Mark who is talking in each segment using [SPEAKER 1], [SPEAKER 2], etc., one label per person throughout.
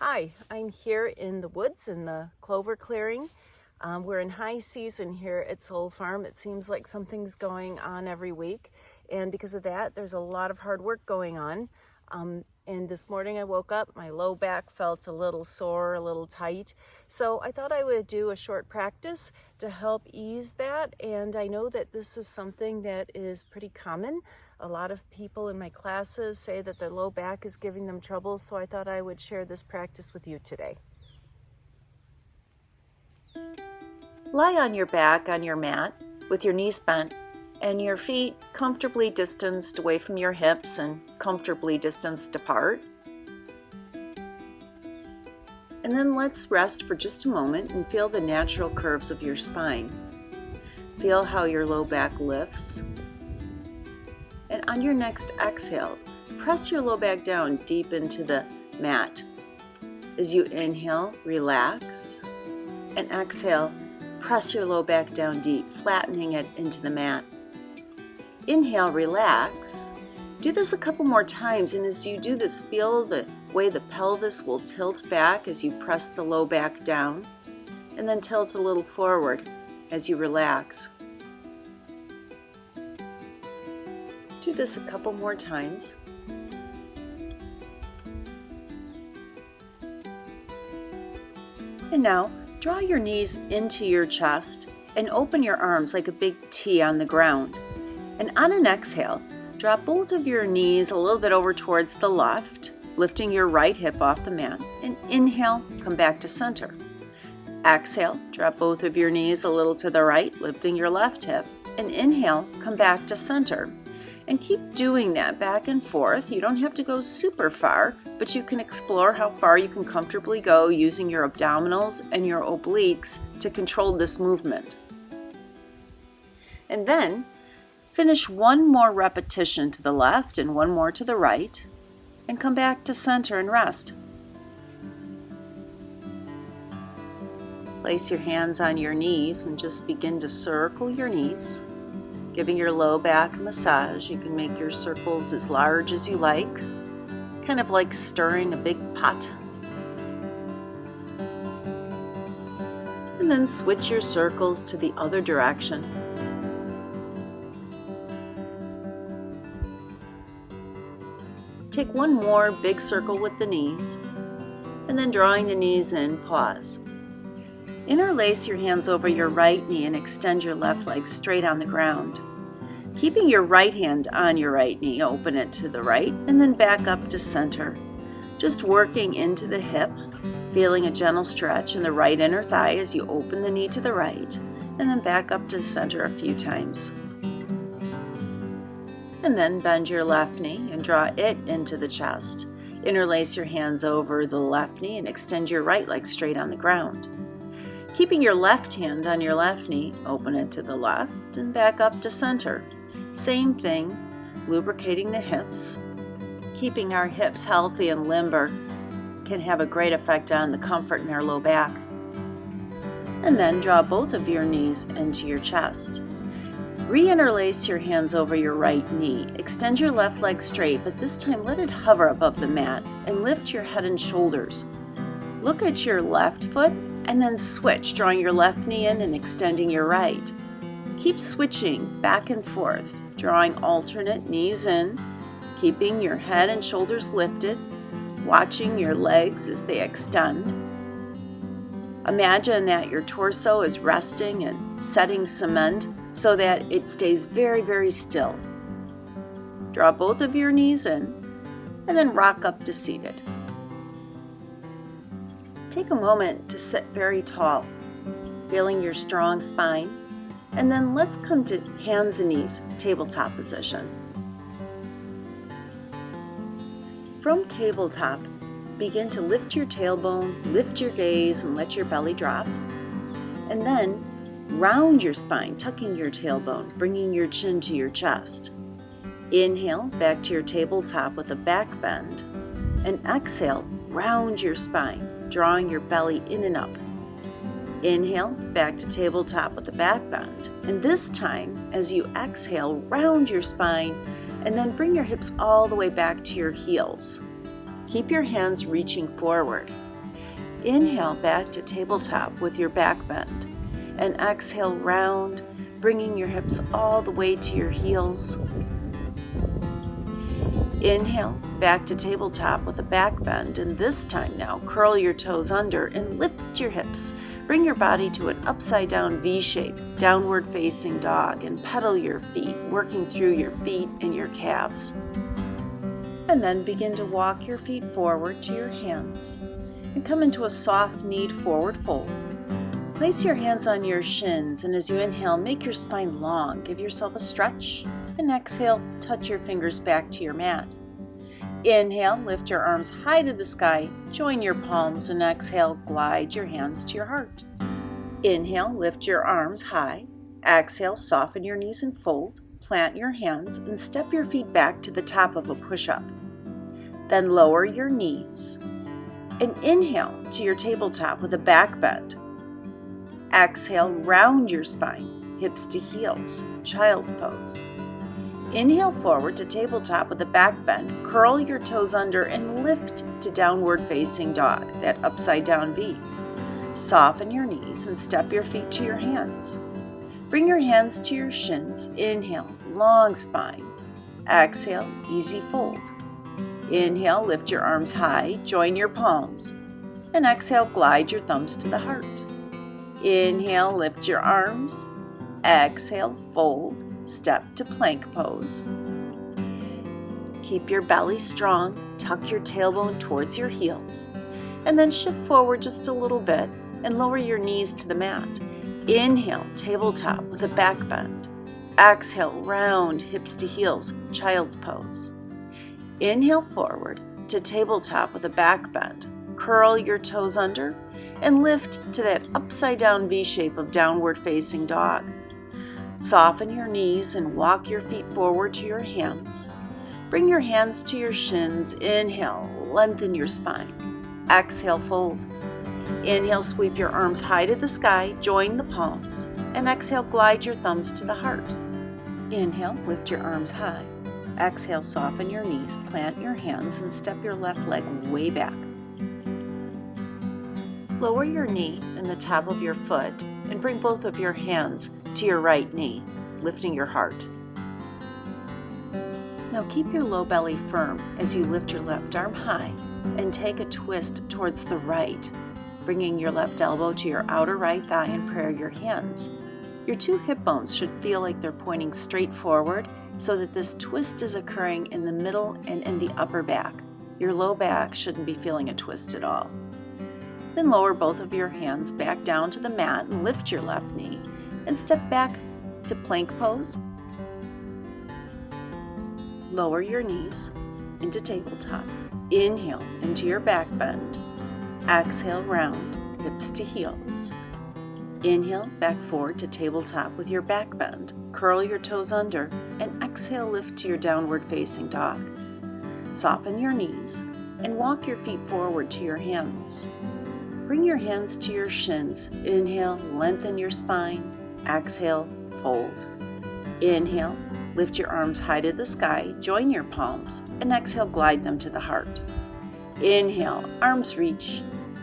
[SPEAKER 1] Hi, I'm here in the woods in the clover clearing. We're in high season here at Soul Farm. It seems like something's going on every week, and because of that, there's a lot of hard work going on. And this morning I woke up, my low back felt a little sore, a little tight, so I thought I would do a short practice to help ease that. And I know that this is something that is pretty common. A lot of people in my classes say that their low back is giving them trouble, so I thought I would share this practice with you today. Lie on your back on your mat with your knees bent and your feet comfortably distanced away from your hips and comfortably distanced apart. And then let's rest for just a moment and feel the natural curves of your spine. Feel how your low back lifts. And on your next exhale, press your low back down deep into the mat. As you inhale, relax, and exhale, press your low back down deep, flattening it into the mat. Inhale, relax. Do this a couple more times, and as you do this, feel the way the pelvis will tilt back as you press the low back down, and then tilt a little forward as you relax. Do this a couple more times. And now, draw your knees into your chest and open your arms like a big T on the ground. And on an exhale, drop both of your knees a little bit over towards the left, lifting your right hip off the mat. And inhale, come back to center. Exhale, drop both of your knees a little to the right, lifting your left hip. And inhale, come back to center. And keep doing that back and forth. You don't have to go super far, but you can explore how far you can comfortably go using your abdominals and your obliques to control this movement. And then finish one more repetition to the left and one more to the right, and come back to center and rest. Place your hands on your knees and just begin to circle your knees, giving your low back a massage. You can make your circles as large as you like, kind of like stirring a big pot. And then switch your circles to the other direction. Take one more big circle with the knees, and then drawing the knees in, pause. Interlace your hands over your right knee and extend your left leg straight on the ground. Keeping your right hand on your right knee, open it to the right, and then back up to center. Just working into the hip, feeling a gentle stretch in the right inner thigh as you open the knee to the right, and then back up to center a few times. And then bend your left knee and draw it into the chest. Interlace your hands over the left knee and extend your right leg straight on the ground. Keeping your left hand on your left knee, open it to the left and back up to center. Same thing, lubricating the hips. Keeping our hips healthy and limber can have a great effect on the comfort in our low back. And then draw both of your knees into your chest. Re-interlace your hands over your right knee. Extend your left leg straight, but this time let it hover above the mat and lift your head and shoulders. Look at your left foot and then switch, drawing your left knee in and extending your right. Keep switching back and forth, drawing alternate knees in, keeping your head and shoulders lifted, watching your legs as they extend. Imagine that your torso is resting and setting cement so that it stays very, very still. Draw both of your knees in and then rock up to seated. Take a moment to sit very tall, feeling your strong spine, and then let's come to hands and knees, tabletop position. From tabletop, begin to lift your tailbone, lift your gaze, and let your belly drop. And then round your spine, tucking your tailbone, bringing your chin to your chest. Inhale, back to your tabletop with a back bend. And exhale, round your spine, drawing your belly in and up. Inhale, back to tabletop with a back bend. And this time, as you exhale, round your spine and then bring your hips all the way back to your heels. Keep your hands reaching forward. Inhale back to tabletop with your back bend. And exhale round, bringing your hips all the way to your heels. Inhale back to tabletop with a back bend, and this time now curl your toes under and lift your hips. Bring your body to an upside down V shape, downward facing dog, and pedal your feet, working through your feet and your calves. And then begin to walk your feet forward to your hands and come into a soft kneed forward fold. Place your hands on your shins, and as you inhale, make your spine long. Give yourself a stretch, and exhale, touch your fingers back to your mat. Inhale, lift your arms high to the sky, join your palms, and exhale, glide your hands to your heart. Inhale, lift your arms high. Exhale, soften your knees and fold. Plant your hands and step your feet back to the top of a push-up. Then lower your knees and inhale to your tabletop with a back bend. Exhale, round your spine, hips to heels, child's pose. Inhale forward to tabletop with a back bend, curl your toes under and lift to downward facing dog, that upside down V. Soften your knees and step your feet to your hands. Bring your hands to your shins. Inhale, long spine. Exhale, easy fold. Inhale, lift your arms high, join your palms. And exhale, glide your thumbs to the heart. Inhale, lift your arms. Exhale, fold. Step to plank pose. Keep your belly strong, tuck your tailbone towards your heels, and then shift forward just a little bit and lower your knees to the mat. Inhale, tabletop with a back bend. Exhale, round, hips to heels, child's pose. Inhale forward to tabletop with a back bend. Curl your toes under and lift to that upside down V shape of downward facing dog. Soften your knees and walk your feet forward to your hands. Bring your hands to your shins. Inhale, lengthen your spine. Exhale, fold. Inhale, sweep your arms high to the sky, join the palms, and exhale, glide your thumbs to the heart. Inhale, lift your arms high. Exhale, soften your knees, plant your hands, and step your left leg way back. Lower your knee and the top of your foot and bring both of your hands to your right knee, lifting your heart. Now keep your low belly firm as you lift your left arm high and take a twist towards the right, bringing your left elbow to your outer right thigh and prayer your hands. Your two hip bones should feel like they're pointing straight forward so that this twist is occurring in the middle and in the upper back. Your low back shouldn't be feeling a twist at all. Then lower both of your hands back down to the mat and lift your left knee and step back to plank pose. Lower your knees into tabletop. Inhale into your back bend. Exhale, round, hips to heels. Inhale, back forward to tabletop with your back bend. Curl your toes under and exhale, lift to your downward facing dog. Soften your knees and walk your feet forward to your hands. Bring your hands to your shins. Inhale, lengthen your spine. Exhale, fold. Inhale, lift your arms high to the sky, join your palms, and exhale, glide them to the heart. Inhale, arms reach.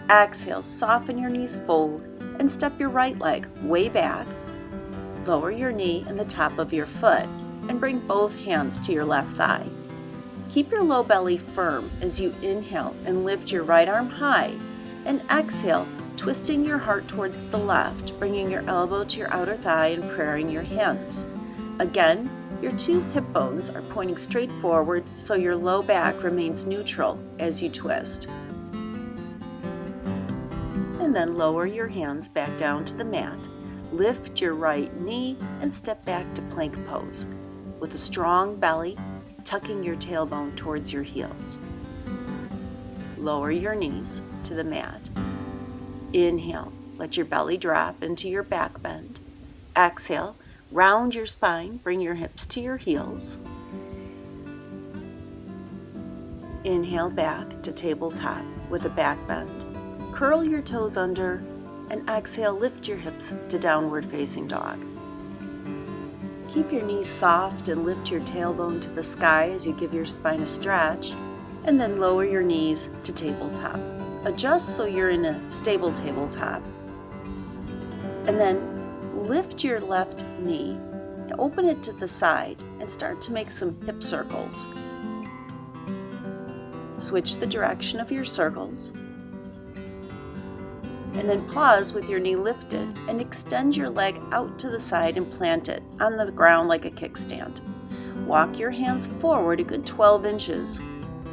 [SPEAKER 1] Exhale, soften your knees, fold, and step your right leg way back. Lower your knee and the top of your foot, and bring both hands to your left thigh. Keep your low belly firm as you inhale and lift your right arm high, and exhale, twisting your heart towards the left, bringing your elbow to your outer thigh and praying your hands. Again, your two hip bones are pointing straight forward so your low back remains neutral as you twist. And then lower your hands back down to the mat. Lift your right knee and step back to plank pose with a strong belly, tucking your tailbone towards your heels. Lower your knees to the mat. Inhale, let your belly drop into your back bend. Exhale, round your spine, bring your hips to your heels. Inhale back to tabletop with a back bend. Curl your toes under and exhale, lift your hips to downward facing dog. Keep your knees soft and lift your tailbone to the sky as you give your spine a stretch, and then lower your knees to tabletop. Adjust so you're in a stable tabletop. And then lift your left knee, open it to the side, and start to make some hip circles. Switch the direction of your circles. And then pause with your knee lifted and extend your leg out to the side and plant it on the ground like a kickstand. Walk your hands forward a good 12 inches.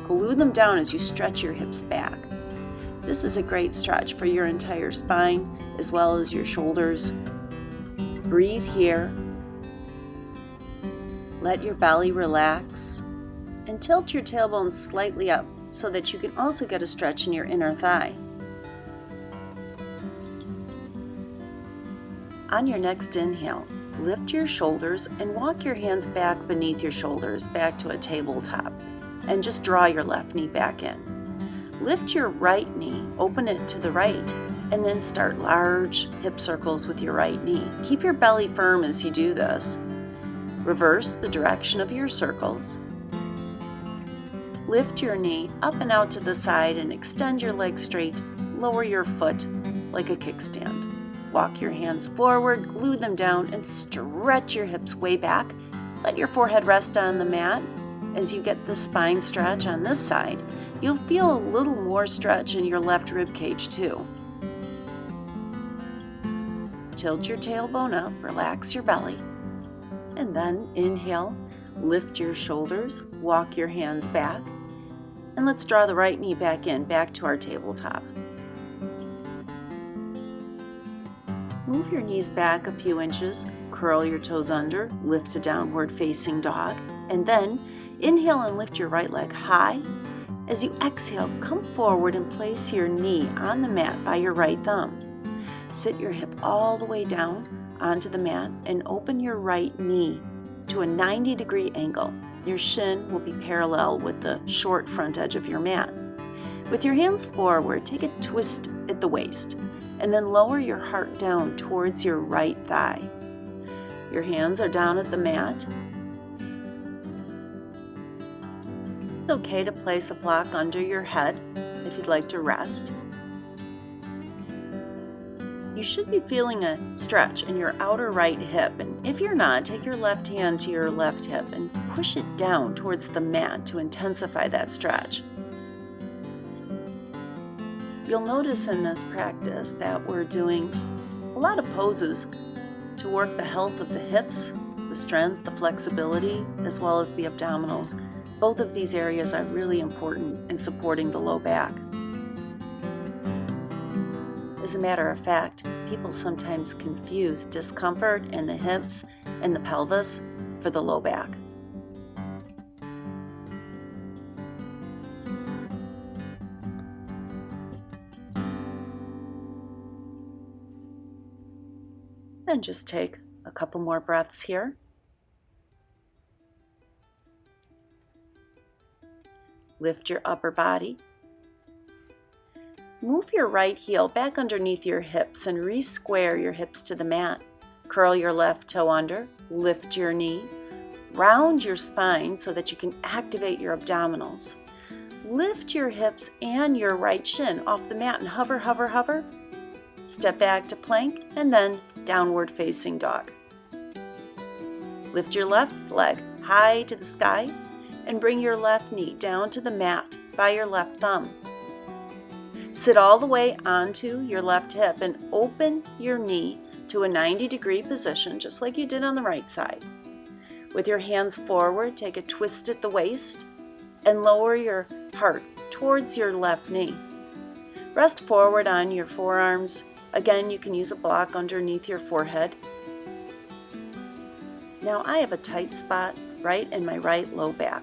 [SPEAKER 1] Glue them down as you stretch your hips back. This is a great stretch for your entire spine as well as your shoulders. Breathe here. Let your belly relax and tilt your tailbone slightly up so that you can also get a stretch in your inner thigh. On your next inhale, lift your shoulders and walk your hands back beneath your shoulders, back to a tabletop, and just draw your left knee back in. Lift your right knee, open it to the right, and then start large hip circles with your right knee. Keep your belly firm as you do this. Reverse the direction of your circles. Lift your knee up and out to the side and extend your leg straight. Lower your foot like a kickstand. Walk your hands forward, glue them down, and stretch your hips way back. Let your forehead rest on the mat. As you get the spine stretch on this side, you'll feel a little more stretch in your left rib cage too. Tilt your tailbone up, relax your belly, and then inhale, lift your shoulders, walk your hands back, and let's draw the right knee back in, back to our tabletop. Move your knees back a few inches, curl your toes under, lift to downward facing dog, and then inhale and lift your right leg high. As you exhale, come forward and place your knee on the mat by your right thumb. Sit your hip all the way down onto the mat and open your right knee to a 90-degree angle. Your shin will be parallel with the short front edge of your mat. With your hands forward, take a twist at the waist, and then lower your heart down towards your right thigh. Your hands are down at the mat. It's okay to place a block under your head if you'd like to rest. You should be feeling a stretch in your outer right hip, and if you're not, take your left hand to your left hip and push it down towards the mat to intensify that stretch. You'll notice in this practice that we're doing a lot of poses to work the health of the hips, the strength, the flexibility, as well as the abdominals. Both of these areas are really important in supporting the low back. As a matter of fact, people sometimes confuse discomfort in the hips and the pelvis for the low back. And just take a couple more breaths here. Lift your upper body. Move your right heel back underneath your hips and re-square your hips to the mat. Curl your left toe under, lift your knee, round your spine so that you can activate your abdominals. Lift your hips and your right shin off the mat and hover, hover, hover. Step back to plank and then downward facing dog. Lift your left leg high to the sky and bring your left knee down to the mat by your left thumb. Sit all the way onto your left hip and open your knee to a 90-degree position, just like you did on the right side. With your hands forward, take a twist at the waist and lower your heart towards your left knee. Rest forward on your forearms. Again, you can use a block underneath your forehead. Now I have a tight spot right in my right low back.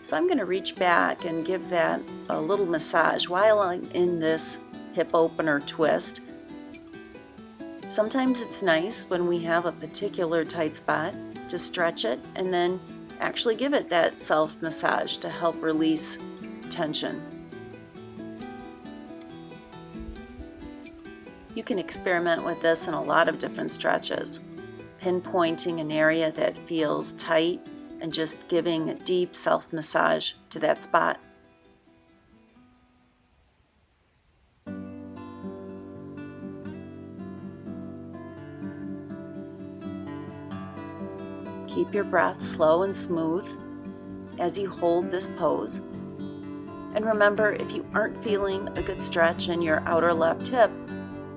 [SPEAKER 1] So I'm going to reach back and give that a little massage while I'm in this hip opener twist. Sometimes it's nice when we have a particular tight spot to stretch it and then actually give it that self-massage to help release tension. You can experiment with this in a lot of different stretches, pinpointing an area that feels tight and just giving a deep self-massage to that spot. Keep your breath slow and smooth as you hold this pose. And remember, if you aren't feeling a good stretch in your outer left hip,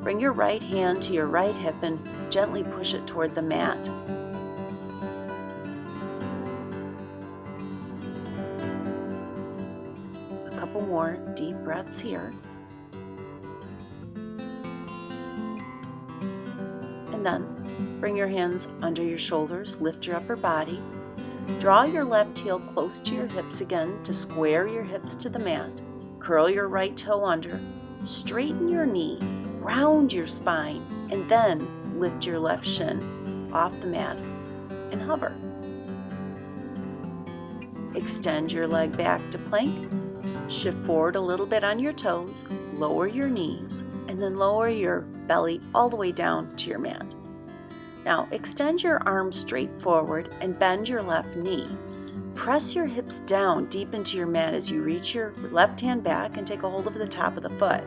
[SPEAKER 1] bring your right hand to your right hip and gently push it toward the mat. A couple more deep breaths here. And then bring your hands under your shoulders, lift your upper body. Draw your left heel close to your hips again to square your hips to the mat. Curl your right toe under, straighten your knee, round your spine, and then lift your left shin off the mat and hover. Extend your leg back to plank. Shift forward a little bit on your toes, lower your knees, and then lower your belly all the way down to your mat. Now extend your arms straight forward and bend your left knee. Press your hips down deep into your mat as you reach your left hand back and take a hold of the top of the foot.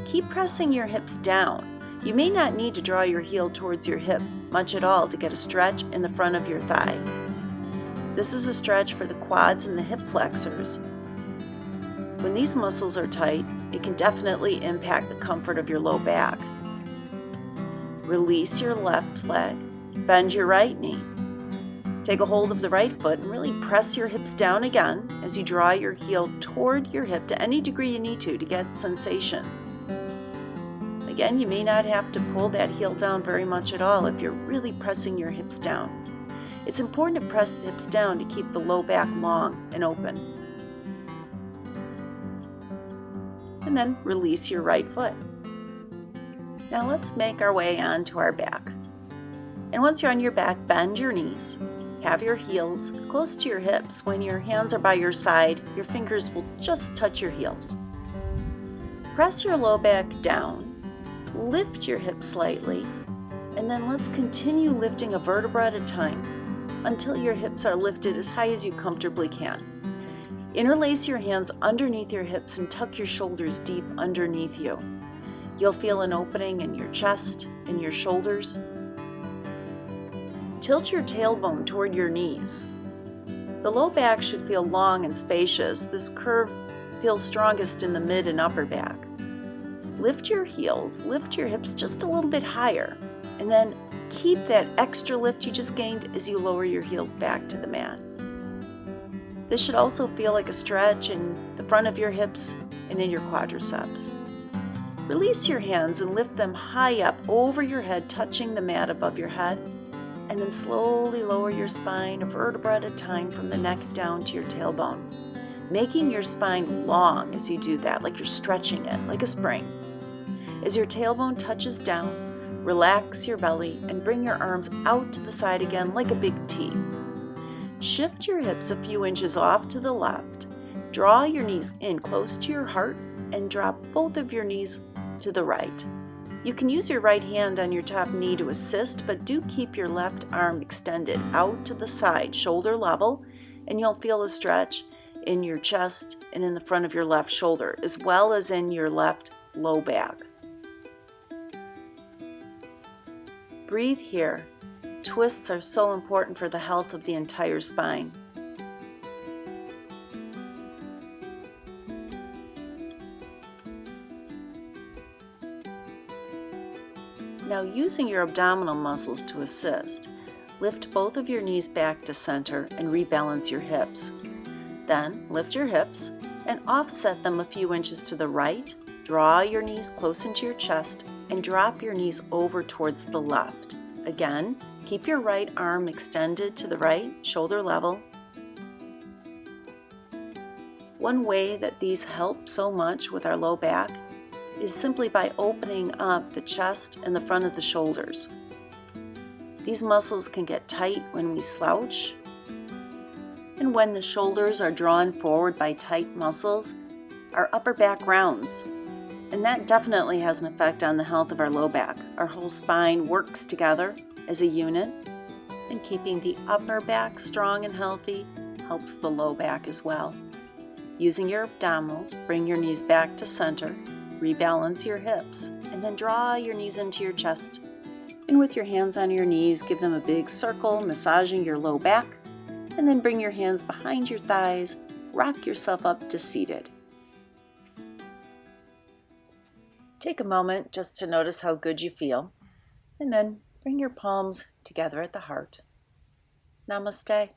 [SPEAKER 1] Keep pressing your hips down. You may not need to draw your heel towards your hip much at all to get a stretch in the front of your thigh. This is a stretch for the quads and the hip flexors. When these muscles are tight, it can definitely impact the comfort of your low back. Release your left leg, bend your right knee. Take a hold of the right foot and really press your hips down again as you draw your heel toward your hip to any degree you need to get sensation. Again, you may not have to pull that heel down very much at all if you're really pressing your hips down. It's important to press the hips down to keep the low back long and open. And then release your right foot. Now let's make our way onto our back. And once you're on your back, bend your knees. Have your heels close to your hips. When your hands are by your side, your fingers will just touch your heels. Press your low back down. Lift your hips slightly. And then let's continue lifting a vertebra at a time until your hips are lifted as high as you comfortably can. Interlace your hands underneath your hips and tuck your shoulders deep underneath you. You'll feel an opening in your chest, in your shoulders. Tilt your tailbone toward your knees. The low back should feel long and spacious. This curve feels strongest in the mid and upper back. Lift your heels, lift your hips just a little bit higher, and then keep that extra lift you just gained as you lower your heels back to the mat. This should also feel like a stretch in the front of your hips and in your quadriceps. Release your hands and lift them high up over your head, touching the mat above your head, and then slowly lower your spine a vertebra at a time from the neck down to your tailbone, making your spine long as you do that, like you're stretching it, like a spring. As your tailbone touches down, relax your belly and bring your arms out to the side again like a big T. Shift your hips a few inches off to the left. Draw your knees in close to your heart and drop both of your knees to the right. You can use your right hand on your top knee to assist, but do keep your left arm extended out to the side, shoulder level, and you'll feel a stretch in your chest and in the front of your left shoulder, as well as in your left low back. Breathe here. Twists are so important for the health of the entire spine. Now, using your abdominal muscles to assist, lift both of your knees back to center and rebalance your hips. Then, lift your hips and offset them a few inches to the right. Draw your knees close into your chest and drop your knees over towards the left. Again, keep your right arm extended to the right, shoulder level. One way that these help so much with our low back is simply by opening up the chest and the front of the shoulders. These muscles can get tight when we slouch, and when the shoulders are drawn forward by tight muscles, our upper back rounds, and that definitely has an effect on the health of our low back. Our whole spine works together as a unit, and keeping the upper back strong and healthy helps the low back as well. Using your abdominals, bring your knees back to center, rebalance your hips, and then draw your knees into your chest. And with your hands on your knees, give them a big circle, massaging your low back. And then bring your hands behind your thighs, rock yourself up to seated. Take a moment just to notice how good you feel, and then bring your palms together at the heart. Namaste.